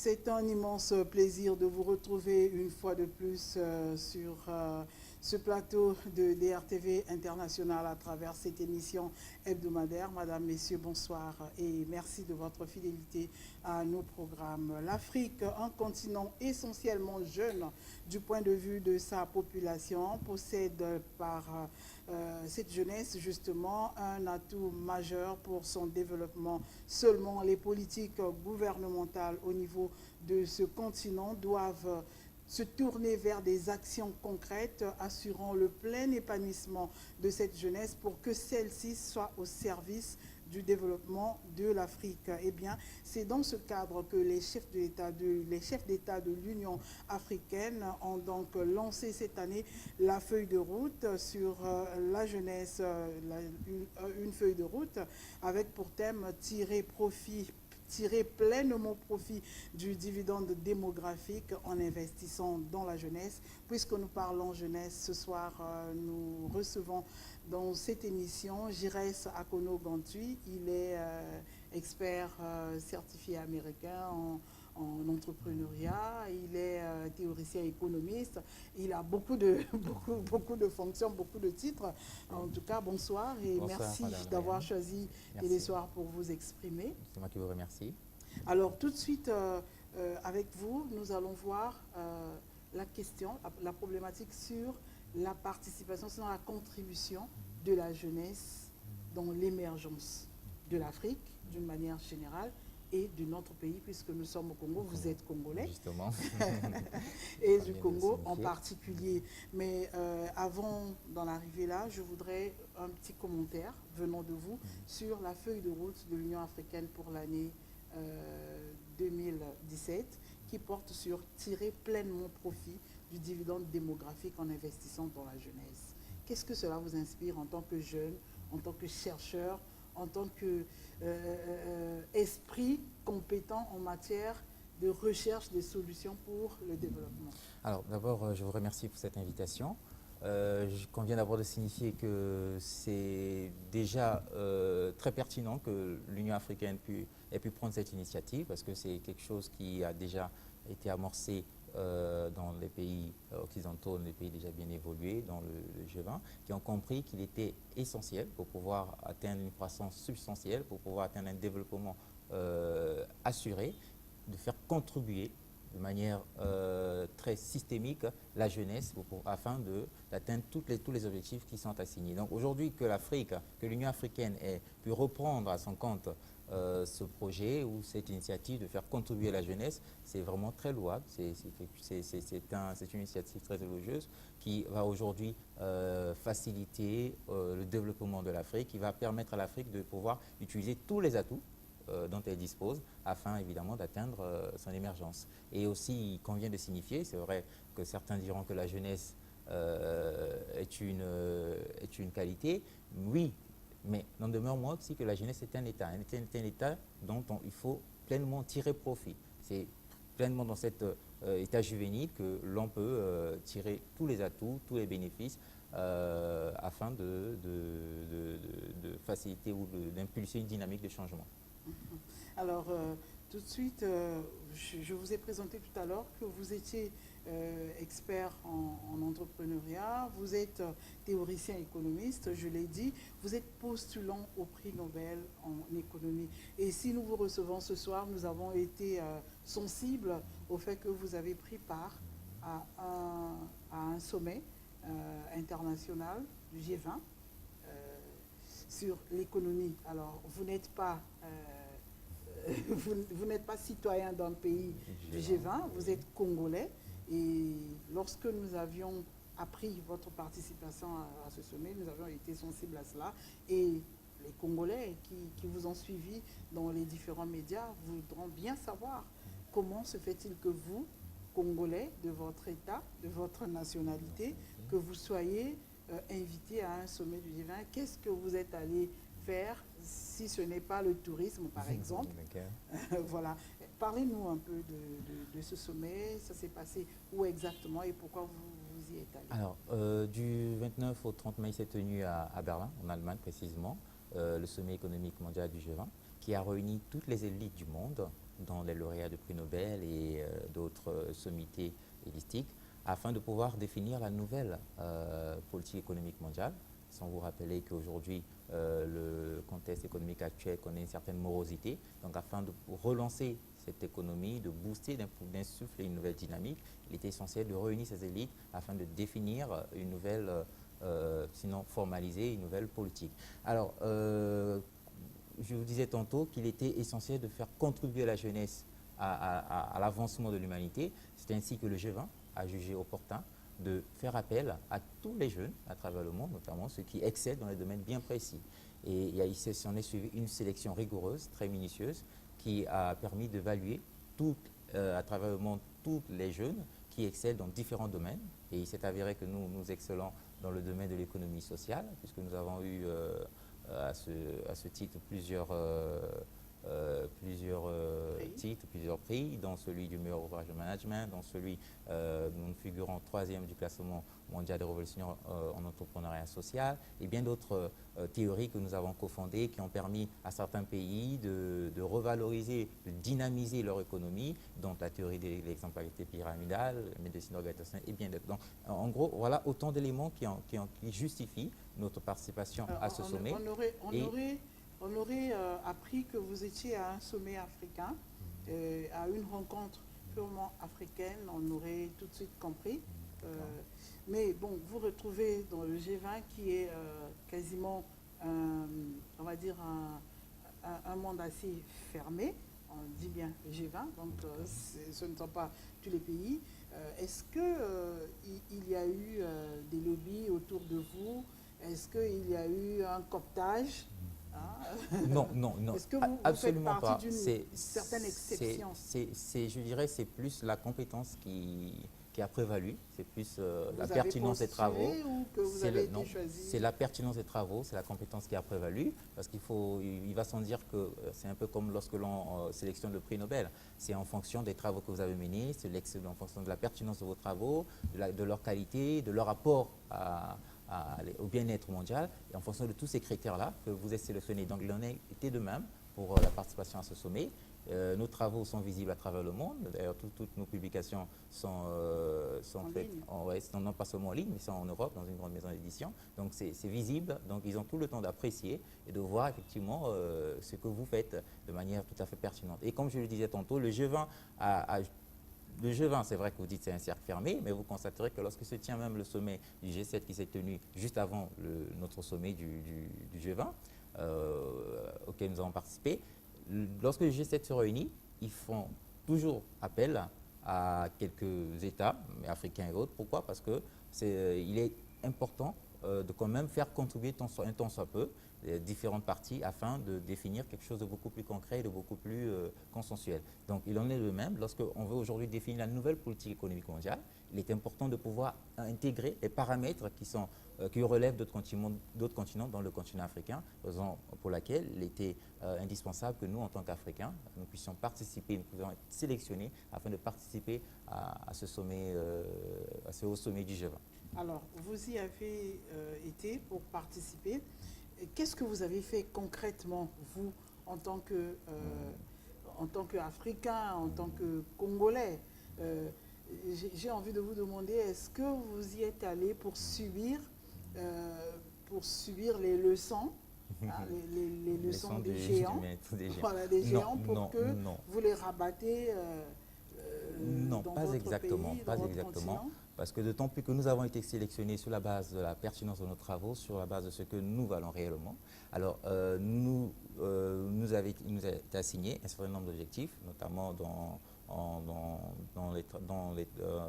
C'est un immense plaisir de vous retrouver une fois de plus sur ce plateau de DRTV International à travers cette émission hebdomadaire. Madame, Messieurs, bonsoir et merci de votre fidélité à nos programmes. L'Afrique, un continent essentiellement jeune du point de vue de sa population, possède par cette jeunesse justement un atout majeur pour son développement. Seulement les politiques gouvernementales au niveau de ce continent doivent se tourner vers des actions concrètes assurant le plein épanouissement de cette jeunesse pour que celle-ci soit au service du développement de l'Afrique. Eh bien, c'est dans ce cadre que les chefs d'État de l'Union africaine ont donc lancé cette année la feuille de route sur la jeunesse, une feuille de route avec pour thème tirer pleinement profit du dividende démographique en investissant dans la jeunesse. Puisque nous parlons jeunesse, ce soir, nous recevons dans cette émission Giresse Akono Gantui. Il est expert certifié américain en entrepreneuriat, il est théoricien économiste, il a beaucoup de, beaucoup de fonctions, beaucoup de titres. En tout cas, bonsoir et Bonsoir, merci Madame d'avoir Ryan. choisi Merci. Télésoir pour vous exprimer. C'est moi qui vous remercie. Alors tout de suite, avec vous, nous allons voir la question, la problématique sur la participation, sur la contribution de la jeunesse dans l'émergence de l'Afrique d'une manière générale et de notre pays, puisque nous sommes au Congo, vous êtes congolais. Justement. Et Ça du vient de Congo en signifier. particulier. Mais avant d'en arriver là, je voudrais un petit commentaire venant de vous sur la feuille de route de l'Union africaine pour l'année 2017 qui porte sur tirer pleinement profit du dividende démographique en investissant dans la jeunesse. Qu'est-ce que cela vous inspire en tant que jeune, en tant que chercheur, en tant que esprit compétent en matière de recherche des solutions pour le développement? Alors d'abord, je vous remercie pour cette invitation. Je conviens d'abord de signifier que c'est déjà très pertinent que l'Union africaine ait pu prendre cette initiative parce que c'est quelque chose qui a déjà été amorcé dans les pays occidentaux, dans les pays déjà bien évolués, dans le G20, qui ont compris qu'il était essentiel pour pouvoir atteindre une croissance substantielle, pour pouvoir atteindre un développement assuré, de faire contribuer de manière très systémique la jeunesse afin d'atteindre tous les objectifs qui sont assignés. Donc aujourd'hui que l'Union africaine ait pu reprendre à son compte ce projet ou cette initiative de faire contribuer la jeunesse, c'est vraiment très louable. C'est une initiative très élogieuse qui va aujourd'hui faciliter le développement de l'Afrique, qui va permettre à l'Afrique de pouvoir utiliser tous les atouts dont elle dispose afin évidemment d'atteindre son émergence. Et aussi, il convient de signifier, c'est vrai que certains diront que la jeunesse est une qualité, oui, mais n'en demeure moins aussi que la jeunesse est un État, un État dont il faut pleinement tirer profit. C'est pleinement dans cet état juvénile que l'on peut tirer tous les atouts, tous les bénéfices afin de faciliter ou d'impulser une dynamique de changement. Alors, tout de suite, je vous ai présenté tout à l'heure que vous étiez expert en entrepreneuriat, vous êtes théoricien économiste, je l'ai dit, vous êtes postulant au prix Nobel en économie. Et si nous vous recevons ce soir, nous avons été sensibles au fait que vous avez pris part à un sommet international du G20 sur l'économie. Alors, vous n'êtes pas vous n'êtes pas citoyen d'un pays du G20, vous êtes congolais. Et lorsque nous avions appris votre participation à ce sommet, nous avions été sensibles à cela. Et les Congolais qui vous ont suivi dans les différents médias voudront bien savoir comment se fait-il que vous, Congolais de votre État, de votre nationalité, que vous soyez invité à un sommet du G20. Qu'est-ce que vous êtes allé faire si ce n'est pas le tourisme, par exemple? Voilà. Parlez-nous un peu de ce sommet. Ça s'est passé où exactement et pourquoi vous y êtes allé? Alors, du 29 au 30 mai, s'est tenu à Berlin, en Allemagne précisément, le sommet économique mondial du G20, qui a réuni toutes les élites du monde dont les lauréats de prix Nobel et d'autres sommités élistiques, afin de pouvoir définir la nouvelle politique économique mondiale, sans vous rappeler qu'aujourd'hui, le contexte économique actuel connaît une certaine morosité. Donc, afin de relancer cette économie, de booster, d'insuffler une nouvelle dynamique, il était essentiel de réunir ces élites afin de définir une nouvelle, sinon formaliser une nouvelle politique. Alors, je vous disais tantôt qu'il était essentiel de faire contribuer la jeunesse à l'avancement de l'humanité. C'est ainsi que le G20 a jugé opportun de faire appel à tous les jeunes à travers le monde, notamment ceux qui excellent dans des domaines bien précis. Et il s'en est suivi une sélection rigoureuse, très minutieuse, qui a permis d'évaluer à travers le monde tous les jeunes qui excellent dans différents domaines. Et il s'est avéré que nous excellons dans le domaine de l'économie sociale, puisque nous avons eu à ce titre plusieurs titres, plusieurs prix, dans celui du meilleur ouvrage de management, dans celui nous figurons troisième du classement mondial des révolutions en entrepreneuriat social, et bien d'autres théories que nous avons cofondées qui ont permis à certains pays de revaloriser, de dynamiser leur économie, dont la théorie de l'exemplarité pyramidale, la médecine organisationnelle et bien d'autres. Donc, en gros, voilà autant d'éléments qui justifient notre participation à ce sommet. On aurait appris que vous étiez à un sommet africain, à une rencontre purement africaine, on aurait tout de suite compris. Mais bon, vous retrouvez dans le G20 qui est quasiment, on va dire, un monde assez fermé. On dit bien G20, donc ce ne sont pas tous les pays. Est-ce qu'il y a eu des lobbies autour de vous? Est-ce qu'il y a eu un cooptage? Non, est-ce que vous absolument faites pas. partie d'une certaine exception? Je dirais, c'est plus la compétence qui a prévalu, c'est plus la avez pertinence des travaux. Ou que vous avez été choisi? C'est la pertinence des travaux, c'est la compétence qui a prévalu, parce il va sans dire que c'est un peu comme lorsque l'on sélectionne le prix Nobel. C'est en fonction des travaux que vous avez menés, c'est en fonction de la pertinence de vos travaux, de leur qualité, de leur apport au bien-être mondial, et en fonction de tous ces critères-là que vous êtes sélectionnés. Donc il en a été de même pour la participation à ce sommet. Nos travaux sont visibles à travers le monde. D'ailleurs, toutes nos publications sont faites, non pas seulement en ligne, mais sont en Europe, dans une grande maison d'édition. Donc c'est visible. Donc ils ont tout le temps d'apprécier et de voir effectivement ce que vous faites de manière tout à fait pertinente. Et comme je le disais tantôt, le G20 c'est vrai que vous dites que c'est un cercle fermé, mais vous constaterez que lorsque se tient même le sommet du G7 qui s'est tenu juste avant notre sommet du G20, auquel nous avons participé, lorsque le G7 se réunit, ils font toujours appel à quelques États, africains et autres. Pourquoi? Parce qu'il est important de quand même faire contribuer un tant soit peu différentes parties afin de définir quelque chose de beaucoup plus concret et de beaucoup plus consensuel. Donc il en est de même, lorsqu'on veut aujourd'hui définir la nouvelle politique économique mondiale, il est important de pouvoir intégrer les paramètres qui relèvent d'autres continents dans le continent africain, raison pour laquelle il était indispensable que nous, en tant qu'Africains, nous puissions participer, nous puissions être sélectionnés afin de participer à ce sommet, à ce haut sommet du G20. Alors, vous y avez été pour participer. Qu'est-ce que vous avez fait concrètement, vous, en tant qu'Africain, en tant que Congolais? J'ai envie de vous demander, est-ce que vous y êtes allé pour subir les leçons, les leçons des géants, voilà, des géants, pour que vous les rabattez non, dans pas votre exactement, pays, pas dans votre exactement. continent? Parce que d'autant plus que nous avons été sélectionnés sur la base de la pertinence de nos travaux, sur la base de ce que nous valons réellement. Alors, il nous a été assigné un certain nombre d'objectifs, notamment dans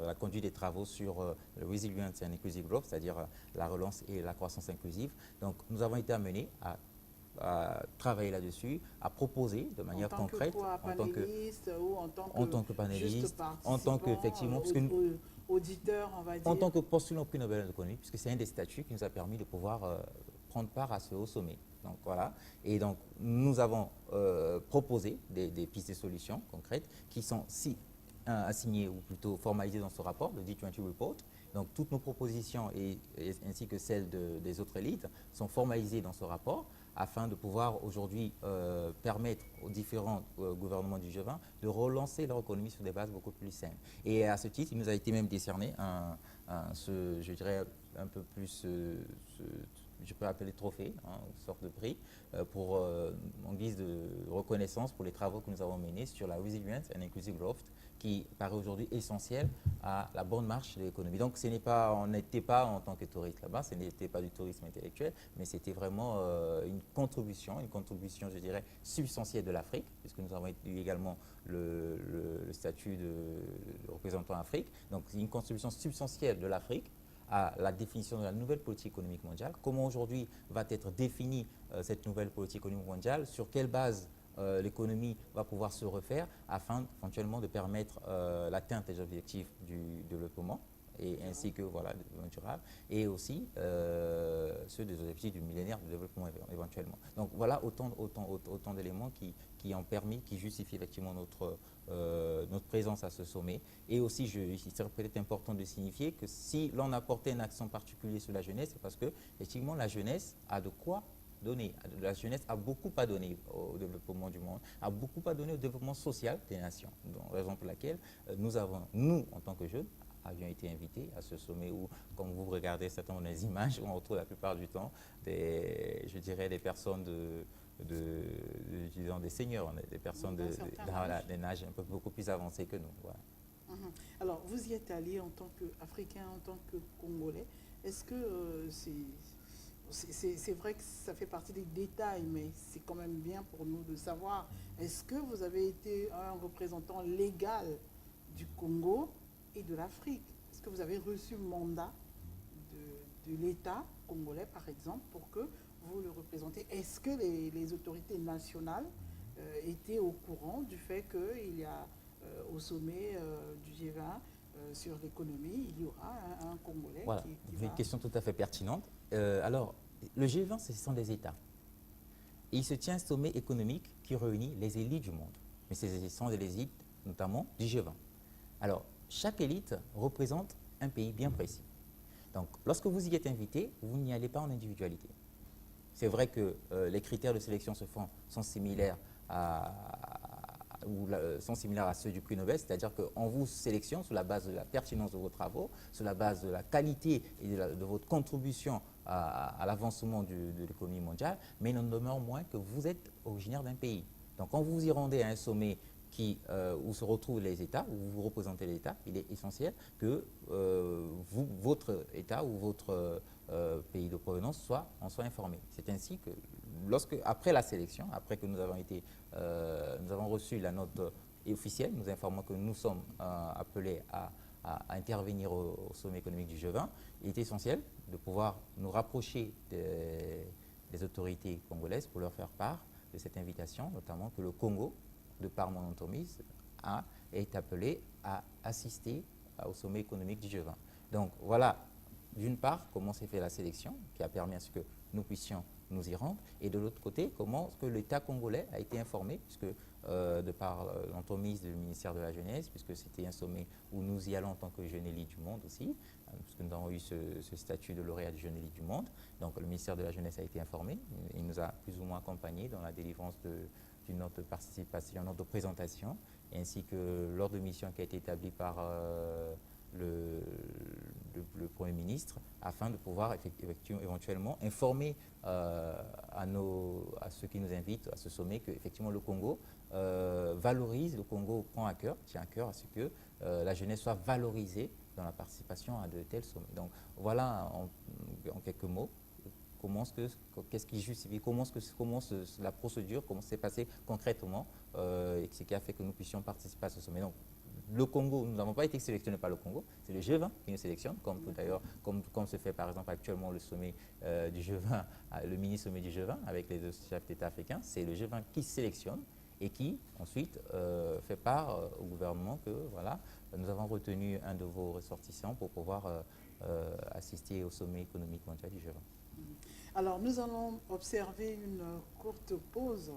la conduite des travaux sur le Resilience and Inclusive Growth, c'est-à-dire la relance et la croissance inclusive. Donc, nous avons été amenés à travailler là-dessus, à proposer de manière concrète, en tant que panéliste, en tant qu'effectivement, auditeur, on va dire. En tant que postulant au prix Nobel de l'économie, puisque c'est un des statuts qui nous a permis de pouvoir prendre part à ce haut sommet. Donc voilà. Et donc nous avons proposé des pistes de solutions concrètes qui sont assignées ou plutôt formalisées dans ce rapport, le D20 Report. Donc toutes nos propositions ainsi que celles des autres élites sont formalisées dans ce rapport afin de pouvoir aujourd'hui permettre aux différents gouvernements du G20 de relancer leur économie sur des bases beaucoup plus saines. Et à ce titre, il nous a été même décerné je dirais un peu plus, je peux appeler trophée, une sorte de prix, en guise de reconnaissance pour les travaux que nous avons menés sur la Resilience and Inclusive Growth, qui paraît aujourd'hui essentiel à la bonne marche de l'économie. Donc on n'était pas en tant que touriste là-bas, ce n'était pas du tourisme intellectuel, mais c'était vraiment une contribution, je dirais, substantielle de l'Afrique, puisque nous avons eu également le statut de représentant Afrique. Donc une contribution substantielle de l'Afrique à la définition de la nouvelle politique économique mondiale. Comment aujourd'hui va être définie cette nouvelle politique économique mondiale, sur quelle base l'économie va pouvoir se refaire afin éventuellement de permettre l'atteinte des objectifs du développement et ainsi que voilà, le développement durable et aussi ceux des objectifs du millénaire de développement éventuellement. Donc voilà autant d'éléments qui ont permis, qui justifient effectivement notre présence à ce sommet. Et aussi, il serait peut-être important de signifier que si l'on apportait un accent particulier sur la jeunesse, c'est parce que effectivement la jeunesse a de quoi donner. La jeunesse a beaucoup à donner au développement du monde, a beaucoup à donner au développement social des nations. Donc, raison pour laquelle nous, en tant que jeunes, avions été invités à ce sommet où, comme vous regardez certaines des images, on retrouve la plupart du temps des personnes disons des seniors, des personnes d'un âge beaucoup plus avancé que nous. Voilà. Alors, vous y êtes allé en tant qu'Africain, en tant que Congolais. Est-ce que c'est vrai que ça fait partie des détails, mais c'est quand même bien pour nous de savoir, est-ce que vous avez été un représentant légal du Congo et de l'Afrique? Est-ce que vous avez reçu mandat de l'État congolais, par exemple, pour que vous le représentez? Est-ce que les autorités nationales étaient au courant du fait qu'il y a au sommet du G20 sur l'économie, il y aura un Congolais voilà. qui Une question tout à fait pertinente. Alors, le G20, ce sont des États. Et il se tient un sommet économique qui réunit les élites du monde. Mais ce sont des élites, notamment du G20. Alors, chaque élite représente un pays bien précis. Donc, lorsque vous y êtes invité, vous n'y allez pas en individualité. C'est vrai que les critères de sélection sont similaires à ceux du prix Nobel, c'est-à-dire qu'on vous sélectionne sur la base de la pertinence de vos travaux, sur la base de la qualité et de votre contribution à l'avancement de l'économie mondiale, mais il n'en demeure moins que vous êtes originaire d'un pays. Donc quand vous y rendez à un sommet où se retrouvent les États, où vous représentez l'État, il est essentiel que votre État ou votre pays de provenance en soit informé. C'est ainsi que après la sélection, après que nous avons reçu la note officielle, nous informons que nous sommes appelés à intervenir au sommet économique du G20, il est essentiel de pouvoir nous rapprocher des autorités congolaises pour leur faire part de cette invitation, notamment que le Congo, de par mon entremise, est appelé à assister au sommet économique du G20. Donc voilà, d'une part, comment s'est fait la sélection, qui a permis à ce que nous puissions nous y rendre, et de l'autre côté, comment que l'État congolais a été informé, puisque de par l'entremise du ministère de la Jeunesse, puisque c'était un sommet où nous y allons en tant que jeune élite du monde aussi, puisque nous avons eu ce statut de lauréat du jeune élite du monde. Donc le ministère de la Jeunesse a été informé, il nous a plus ou moins accompagnés dans la délivrance d'une note de participation, une note de présentation, ainsi que l'ordre de mission qui a été établi par le Premier ministre, afin de pouvoir éventuellement informer à ceux qui nous invitent à ce sommet qu'effectivement le Congo valorise, le Congo prend à cœur, tient à cœur à ce que la jeunesse soit valorisée dans la participation à de tels sommets. Donc voilà en quelques mots. Qu'est-ce qui justifie, comment la procédure, comment s'est passé concrètement, et ce qui a fait que nous puissions participer à ce sommet. Donc, le Congo, nous n'avons pas été sélectionnés par le Congo, c'est le G20 qui nous sélectionne, comme se fait par exemple actuellement le sommet du G20, le mini-sommet du G20 avec les deux chefs d'État africains. C'est le G20 qui sélectionne et qui ensuite fait part au gouvernement que voilà, nous avons retenu un de vos ressortissants pour pouvoir assister au sommet économique mondial du G20. Alors, nous allons observer une courte pause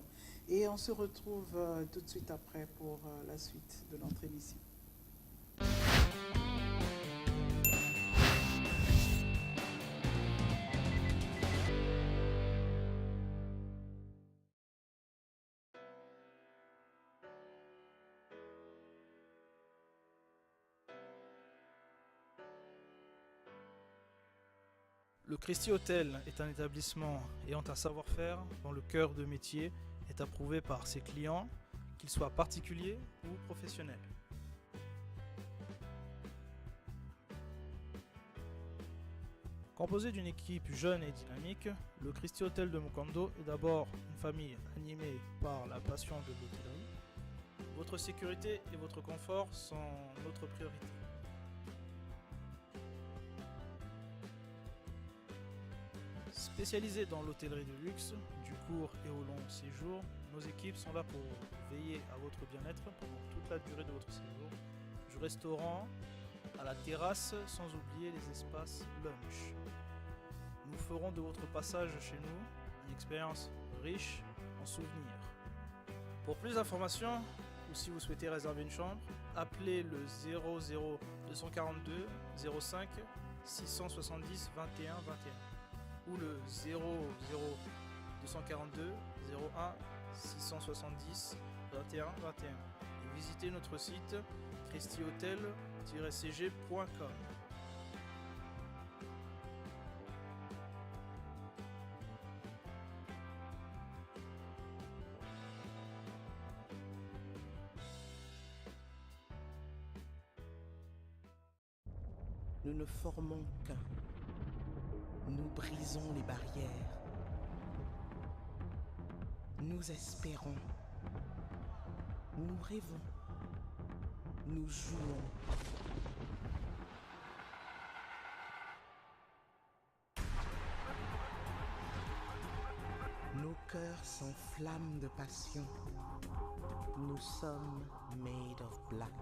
et on se retrouve tout de suite après pour la suite de notre émission. Le Christie Hotel est un établissement ayant un savoir-faire dont le cœur de métier est approuvé par ses clients, qu'ils soient particuliers ou professionnels. Composé d'une équipe jeune et dynamique, le Christie Hotel de Mukondo est d'abord une famille animée par la passion de l'hôtellerie. Votre sécurité et votre confort sont notre priorité. Spécialisées dans l'hôtellerie de luxe, du court et au long séjour, nos équipes sont là pour veiller à votre bien-être pendant toute la durée de votre séjour, du restaurant à la terrasse, sans oublier les espaces lunch. Nous ferons de votre passage chez nous une expérience riche en souvenirs. Pour plus d'informations, ou si vous souhaitez réserver une chambre, appelez le 00 242 05 670 21 21 ou le 00 242 01 670 21 21 et visitez notre site christiehotel-cg.com. Nous ne formons qu'un. Nous brisons les barrières. Nous espérons. Nous rêvons. Nous jouons. Nos cœurs s'enflamment de passion. Nous sommes made of black.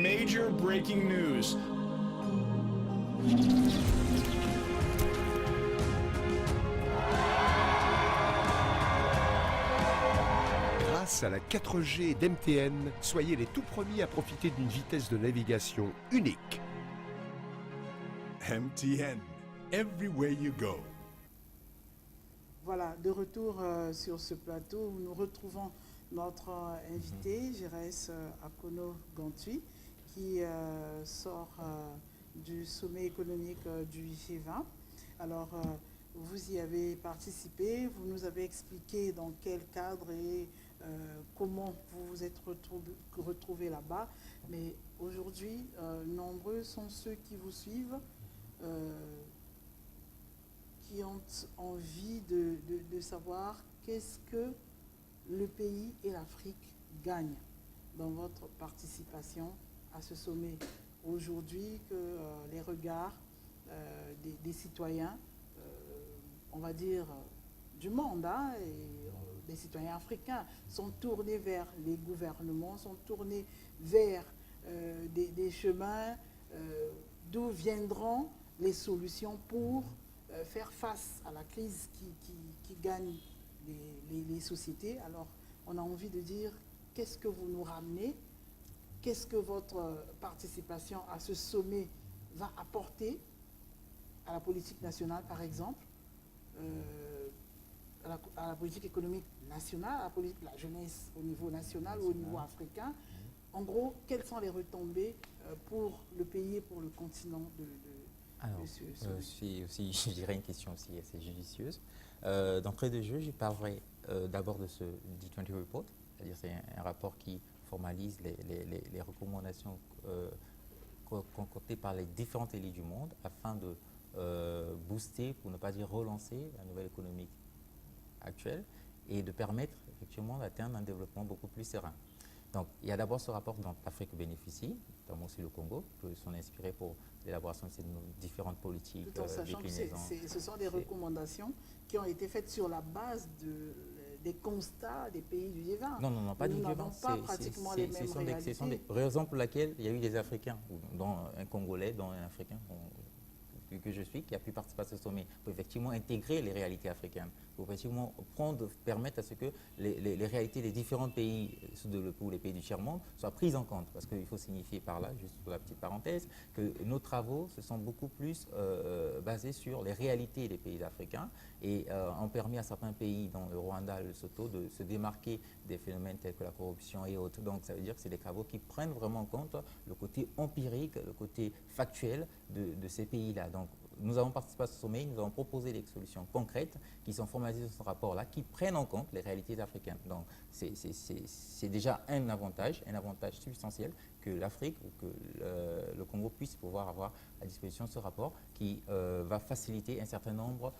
Major breaking news. Grâce à la 4G d'MTN, soyez les tout premiers à profiter d'une vitesse de navigation unique. MTN, everywhere you go. Voilà, de retour sur ce plateau où nous retrouvons notre invité, Gérès Akono Gantui, qui sort du sommet économique du G20. Alors, vous y avez participé, vous nous avez expliqué dans quel cadre et comment vous vous êtes retrouvés là-bas. Mais aujourd'hui, nombreux sont ceux qui vous suivent, qui ont envie de savoir qu'est-ce que le pays et l'Afrique gagnent dans votre participation à ce sommet. Aujourd'hui, que les regards des citoyens, on va dire du monde, et des citoyens africains, sont tournés vers les gouvernements, sont tournés vers des chemins d'où viendront les solutions pour faire face à la crise qui gagne les sociétés. Alors, on a envie de dire, qu'est-ce que vous nous ramenez? Qu'est-ce que votre participation à ce sommet va apporter à la politique nationale, par exemple, à la politique économique nationale, à la politique de la jeunesse au niveau national ou au niveau africain? En gros, quelles sont les retombées pour le pays et pour le continent Alors, si je dirais une question aussi assez judicieuse. D'entrée de jeu, je parlerai d'abord de ce D20 Report, c'est-à-dire c'est un rapport qui formalise les recommandations concoctées par les différentes élites du monde afin de booster, pour ne pas dire relancer, la nouvelle économie actuelle et de permettre effectivement d'atteindre un développement beaucoup plus serein. Donc, il y a d'abord ce rapport dont l'Afrique bénéficie, notamment aussi le Congo, qui sont inspirés pour l'élaboration de ces différentes politiques, Tout en sachant que déclinaisons. ce sont des recommandations qui ont été faites sur la base des constats des pays du G20. Non, pas du Nous G20. n'avons pas pratiquement les mêmes réalités. Ce sont des raisons pour lesquelles il y a eu des Africains, dont un Congolais, dont un Africain que je suis, qui a pu participer à ce sommet, pour effectivement intégrer les réalités africaines, pour effectivement permettre à ce que les réalités des différents pays sous-développés ou les pays du tiers-monde soient prises en compte. Parce qu'il faut signifier par là, juste pour la petite parenthèse, que nos travaux se sont beaucoup plus basés sur les réalités des pays africains et ont permis à certains pays, dont le Rwanda, le Lesotho, de se démarquer des phénomènes tels que la corruption et autres. Donc ça veut dire que c'est des travaux qui prennent vraiment en compte le côté empirique, le côté factuel de ces pays-là. Donc nous avons participé à ce sommet, nous avons proposé des solutions concrètes qui sont formalisées dans ce rapport-là, qui prennent en compte les réalités africaines. Donc c'est déjà un avantage substantiel que l'Afrique ou que le Congo puisse pouvoir avoir à disposition ce rapport qui va faciliter un certain nombre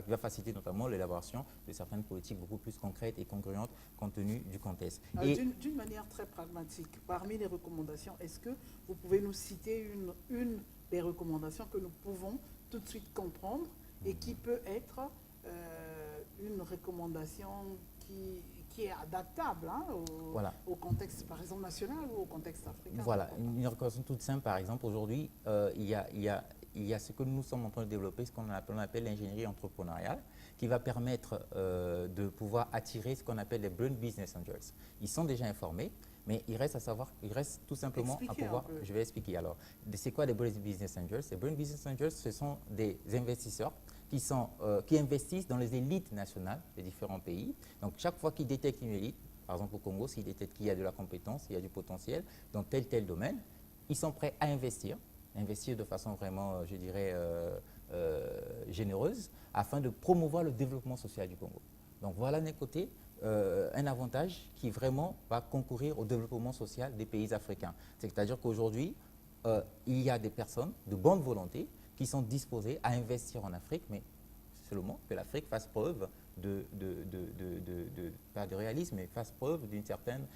va faciliter notamment l'élaboration de certaines politiques beaucoup plus concrètes et congruentes compte tenu du contexte. D'une manière très pragmatique, parmi les recommandations, est-ce que vous pouvez nous citer une des recommandations que nous pouvons tout de suite comprendre et qui peut être une recommandation qui est adaptable au contexte, par exemple, national ou au contexte africain? Voilà, une recommandation toute simple, par exemple, aujourd'hui, il y a ce que nous sommes en train de développer, ce qu'on appelle l'ingénierie entrepreneuriale, qui va permettre de pouvoir attirer ce qu'on appelle les Brain Business Angels. Ils sont déjà informés, mais il reste tout simplement à pouvoir. Je vais expliquer alors. C'est quoi les Brain Business Angels? Les Brain Business Angels, ce sont des investisseurs qui investissent dans les élites nationales des différents pays. Donc chaque fois qu'ils détectent une élite, par exemple au Congo, s'ils détectent qu'il y a de la compétence, il y a du potentiel dans tel domaine, ils sont prêts à investir de façon vraiment, je dirais, généreuse, afin de promouvoir le développement social du Congo. Donc voilà d'un côté un avantage qui vraiment va concourir au développement social des pays africains. C'est-à-dire qu'aujourd'hui, il y a des personnes de bonne volonté qui sont disposées à investir en Afrique, mais seulement que l'Afrique fasse preuve pas de réalisme, mais fasse preuve d'une certaine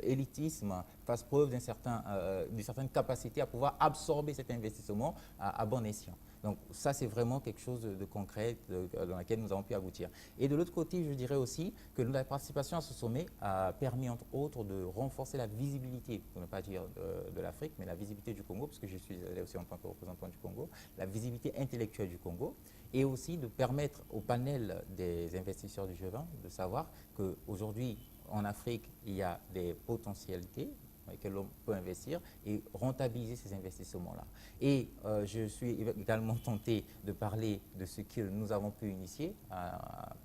élitisme, fasse preuve d'une certaine capacité à pouvoir absorber cet investissement à bon escient. Donc ça, c'est vraiment quelque chose de concret dans laquelle nous avons pu aboutir. Et de l'autre côté, je dirais aussi que la participation à ce sommet a permis, entre autres, de renforcer la visibilité, pour ne pas dire de l'Afrique, mais la visibilité du Congo, parce que je suis allé aussi en tant que représentant du Congo, la visibilité intellectuelle du Congo, et aussi de permettre au panel des investisseurs du G20 de savoir qu'aujourd'hui, en Afrique, il y a des potentialités dans lesquelles l'on peut investir et rentabiliser ces investissements-là. Et je suis également tenté de parler de ce que nous avons pu initier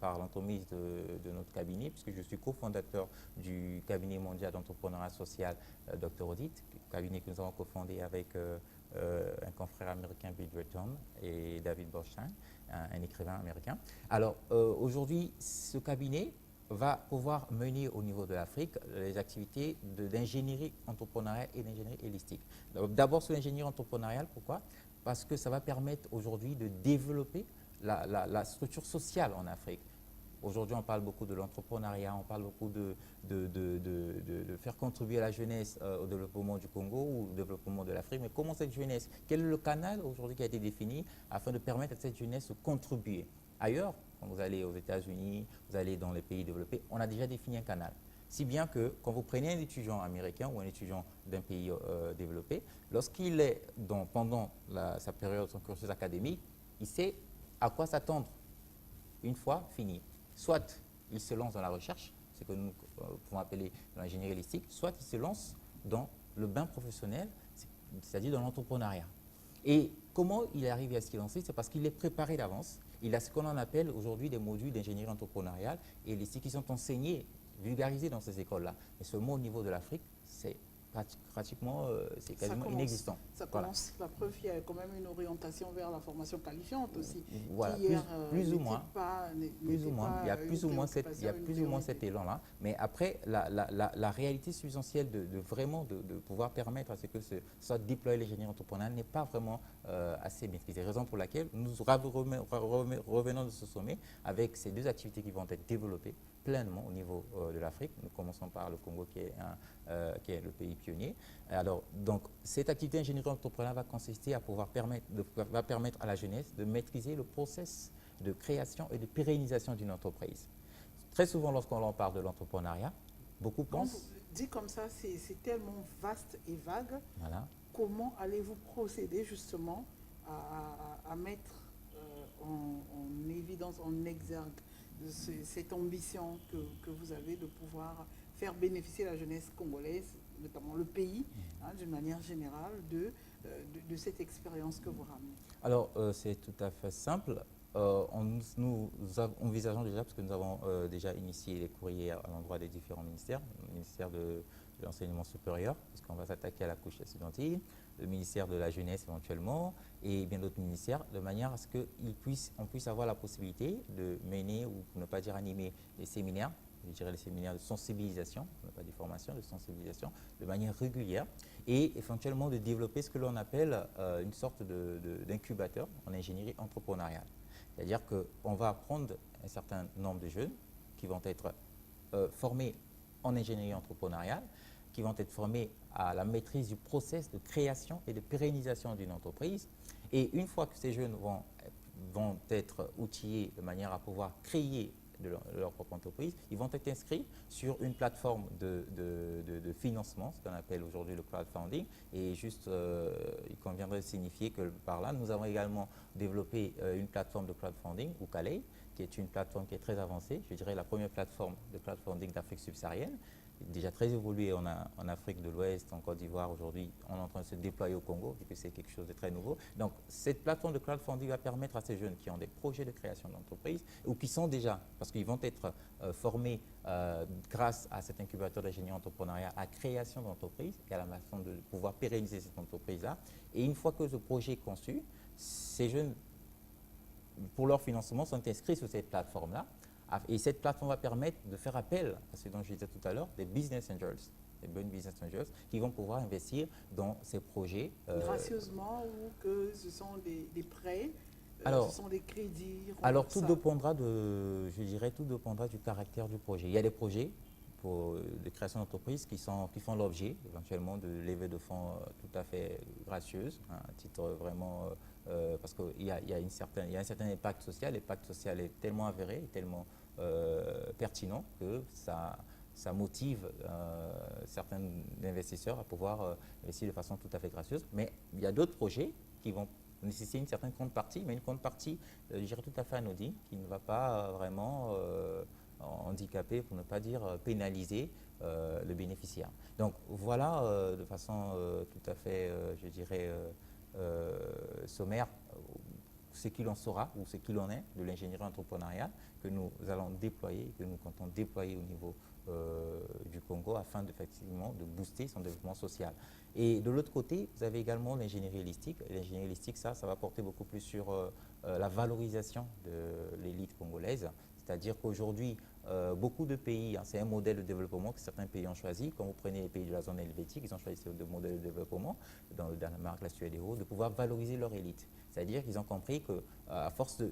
par l'entremise de notre cabinet, puisque je suis cofondateur du cabinet mondial d'entrepreneuriat social Dr Audit, cabinet que nous avons cofondé avec un confrère américain, Bill Breton, et David Borstein, un écrivain américain. Alors aujourd'hui, ce cabinet va pouvoir mener au niveau de l'Afrique les activités d'ingénierie entrepreneuriale et d'ingénierie holistique. D'abord sur l'ingénierie entrepreneuriale, pourquoi? Parce que ça va permettre aujourd'hui de développer la structure sociale en Afrique. Aujourd'hui, on parle beaucoup de l'entrepreneuriat, on parle beaucoup de faire contribuer la jeunesse au développement du Congo ou au développement de l'Afrique. Mais comment cette jeunesse, quel est le canal aujourd'hui qui a été défini afin de permettre à cette jeunesse de contribuer? Ailleurs, quand vous allez aux États-Unis, vous allez dans les pays développés, on a déjà défini un canal. Si bien que quand vous prenez un étudiant américain ou un étudiant d'un pays développé, lorsqu'il est pendant sa période, son cursus académique, il sait à quoi s'attendre une fois fini. Soit il se lance dans la recherche, ce que nous pouvons appeler l'ingénierie holistique, soit il se lance dans le bain professionnel, c'est-à-dire dans l'entrepreneuriat. Et comment il est arrivé à se lancer? C'est parce qu'il est préparé d'avance. Il a ce qu'on appelle aujourd'hui des modules d'ingénierie entrepreneuriale et holistique qui sont enseignés, vulgarisés dans ces écoles-là. Mais seulement au niveau de l'Afrique, c'est pratiquement, c'est quasiment inexistant. Ça commence, la preuve, il y a quand même une orientation vers la formation qualifiante aussi. Voilà, plus ou moins. Il y a plus ou moins cet élan-là. Mais après, la réalité substantielle de pouvoir permettre à ce que soit déployer l'ingénierie entrepreneuriale n'est pas vraiment assez maîtrisée. Raison pour laquelle nous revenons de ce sommet avec ces deux activités qui vont être développées pleinement au niveau de l'Afrique. Nous commençons par le Congo qui est le pays pionnier. Alors, donc, cette activité d'ingénierie entrepreneuriale va permettre à la jeunesse de maîtriser le process de création et de pérennisation d'une entreprise. Très souvent, lorsqu'on parle de l'entrepreneuriat, beaucoup pensent... Dit comme ça, c'est tellement vaste et vague. Voilà. Comment allez-vous procéder justement à mettre en évidence, en exergue cette ambition que vous avez de pouvoir faire bénéficier la jeunesse congolaise, notamment le pays, d'une manière générale, de cette expérience que vous ramenez? Alors, c'est tout à fait simple. Nous envisageons déjà, parce que nous avons déjà initié les courriers à l'endroit des différents ministères, le ministère de l'enseignement supérieur, parce qu'on va s'attaquer à la couche estudiantine, le ministère de la jeunesse éventuellement, et bien d'autres ministères, de manière à ce qu'on puisse avoir la possibilité de mener, ou pour ne pas dire animer, des séminaires, je dirais les séminaires de sensibilisation, pas des formations, de sensibilisation, de manière régulière, et éventuellement de développer ce que l'on appelle une sorte d'incubateur en ingénierie entrepreneuriale. C'est-à-dire qu'on va prendre un certain nombre de jeunes qui vont être formés en ingénierie entrepreneuriale, qui vont être formés à la maîtrise du process de création et de pérennisation d'une entreprise. Et une fois que ces jeunes vont être outillés de manière à pouvoir créer leur propre entreprise, ils vont être inscrits sur une plateforme de financement, ce qu'on appelle aujourd'hui le crowdfunding. Et juste, il conviendrait de signifier que par là, nous avons également développé une plateforme de crowdfunding, ou Calais, qui est une plateforme qui est très avancée, je dirais la première plateforme de crowdfunding d'Afrique subsaharienne, déjà très évoluée en Afrique de l'Ouest, en Côte d'Ivoire. Aujourd'hui, on est en train de se déployer au Congo, vu que c'est quelque chose de très nouveau. Donc, cette plateforme de crowdfunding va permettre à ces jeunes qui ont des projets de création d'entreprise, ou qui sont déjà, parce qu'ils vont être formés grâce à cet incubateur d'ingénierie entrepreneuriale, à la création d'entreprise et à la façon de pouvoir pérenniser cette entreprise-là. Et une fois que ce projet est conçu, ces jeunes, pour leur financement, sont inscrits sur cette plateforme-là. Et cette plateforme va permettre de faire appel à ce dont je disais tout à l'heure, des business angels, des bonnes business angels qui vont pouvoir investir dans ces projets. Gracieusement, ou que ce sont des prêts, alors, ce sont des crédits? Alors tout dépendra tout dépendra du caractère du projet. Il y a des projets de création d'entreprise qui font l'objet éventuellement de levées de fonds tout à fait gracieuses, à titre vraiment, parce qu'il y a un certain impact social. L'impact social est tellement avéré, tellement pertinent que ça motive certains investisseurs à pouvoir investir de façon tout à fait gracieuse. Mais il y a d'autres projets qui vont nécessiter une certaine contrepartie, mais une contrepartie, je dirais, tout à fait anodine, qui ne va pas vraiment handicaper, pour ne pas dire pénaliser le bénéficiaire. Donc voilà, de façon tout à fait, je dirais, sommaire, ce qu'il en sera ou ce qu'il en est de l'ingénierie entrepreneuriale que nous allons déployer, que nous comptons déployer au niveau du Congo afin effectivement de booster son développement social. Et de l'autre côté, vous avez également l'ingénierie holistique. L'ingénierie holistique, ça va porter beaucoup plus sur la valorisation de l'élite congolaise. C'est-à-dire qu'aujourd'hui, beaucoup de pays, c'est un modèle de développement que certains pays ont choisi. Quand vous prenez les pays de la zone helvétique, ils ont choisi ce modèle de développement, dans le Danemark, la Suède et autres, de pouvoir valoriser leur élite. C'est-à-dire qu'ils ont compris qu'à force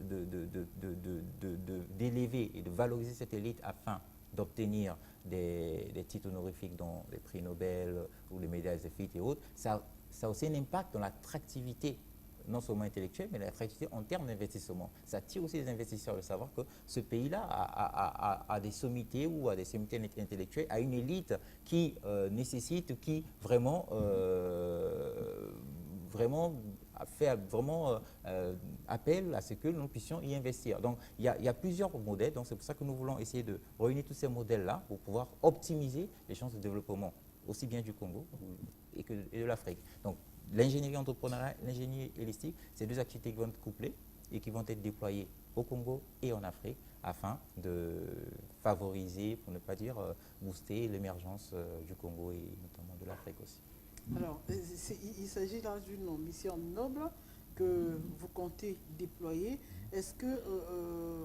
d'élever et de valoriser cette élite afin d'obtenir des titres honorifiques, dont les prix Nobel ou les médailles Zéphite et autres, ça a aussi un impact dans l'attractivité, non seulement intellectuelle, mais l'attractivité en termes d'investissement. Ça attire aussi les investisseurs de savoir que ce pays-là a des sommités ou a des sommités intellectuelles, a une élite qui nécessite, qui vraiment fait appel à ce que nous puissions y investir. Donc il y a plusieurs modèles, donc c'est pour ça que nous voulons essayer de réunir tous ces modèles-là pour pouvoir optimiser les chances de développement, aussi bien du Congo et de l'Afrique. Donc l'ingénierie entrepreneuriale, l'ingénierie holistique, c'est deux activités qui vont être couplées et qui vont être déployées au Congo et en Afrique afin de favoriser, pour ne pas dire booster l'émergence du Congo et notamment de l'Afrique aussi. Alors, il s'agit là d'une mission noble que vous comptez déployer. Est-ce que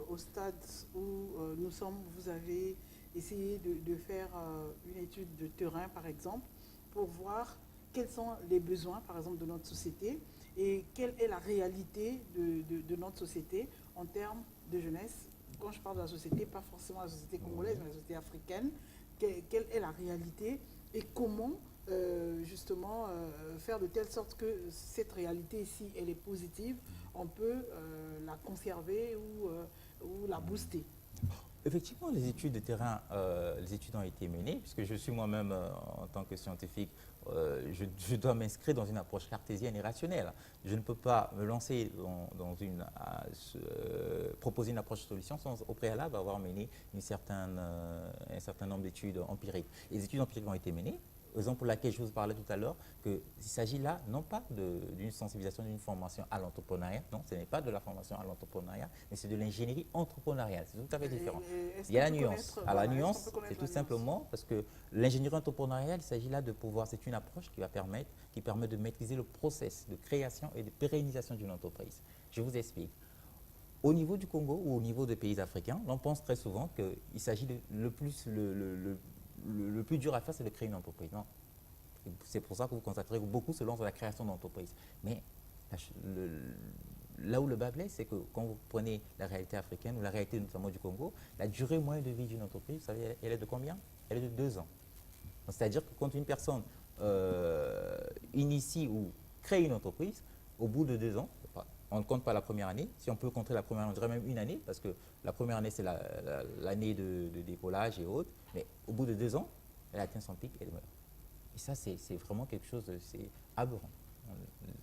au stade où nous sommes, vous avez essayé de faire une étude de terrain, par exemple, pour voir quels sont les besoins, par exemple, de notre société et quelle est la réalité de notre société en termes de jeunesse, quand je parle de la société, pas forcément la société congolaise, mais la société africaine, quelle est la réalité et comment justement faire de telle sorte que cette réalité, si elle est positive, on peut la conserver ou la booster. Effectivement, les études de terrain, les études ont été menées, puisque je suis moi-même, en tant que scientifique, je dois m'inscrire dans une approche cartésienne et rationnelle. Je ne peux pas me lancer proposer une approche de solution sans au préalable avoir mené un certain nombre d'études empiriques. Les études empiriques ont été menées, raison pour laquelle je vous parlais tout à l'heure qu'il s'agit là non pas d'une sensibilisation, d'une formation à l'entrepreneuriat, non, ce n'est pas de la formation à l'entrepreneuriat, mais c'est de l'ingénierie entrepreneuriale, c'est tout à fait différent. Il y a la nuance. La nuance, c'est tout simplement parce que l'ingénierie entrepreneuriale, il s'agit là de pouvoir, c'est une approche qui permet de maîtriser le process de création et de pérennisation d'une entreprise. Je vous explique. Au niveau du Congo ou au niveau des pays africains, on pense très souvent qu'il s'agit le plus dur à faire, c'est de créer une entreprise. Non. C'est pour ça que vous constaterez que beaucoup se lancent dans la création d'entreprises. Mais là où le bas blesse, c'est que quand vous prenez la réalité africaine ou la réalité notamment du Congo, la durée moyenne de vie d'une entreprise, vous savez, elle est de combien? Elle est de 2 ans. C'est-à-dire que quand une personne initie ou crée une entreprise, au bout de 2 ans, on ne compte pas la première année. Si on peut compter la première année, on dirait même une année, parce que la première année, c'est l'année de décollage et autres. Mais au bout de 2 ans, elle atteint son pic et elle meurt. Et ça, c'est vraiment quelque chose, c'est aberrant.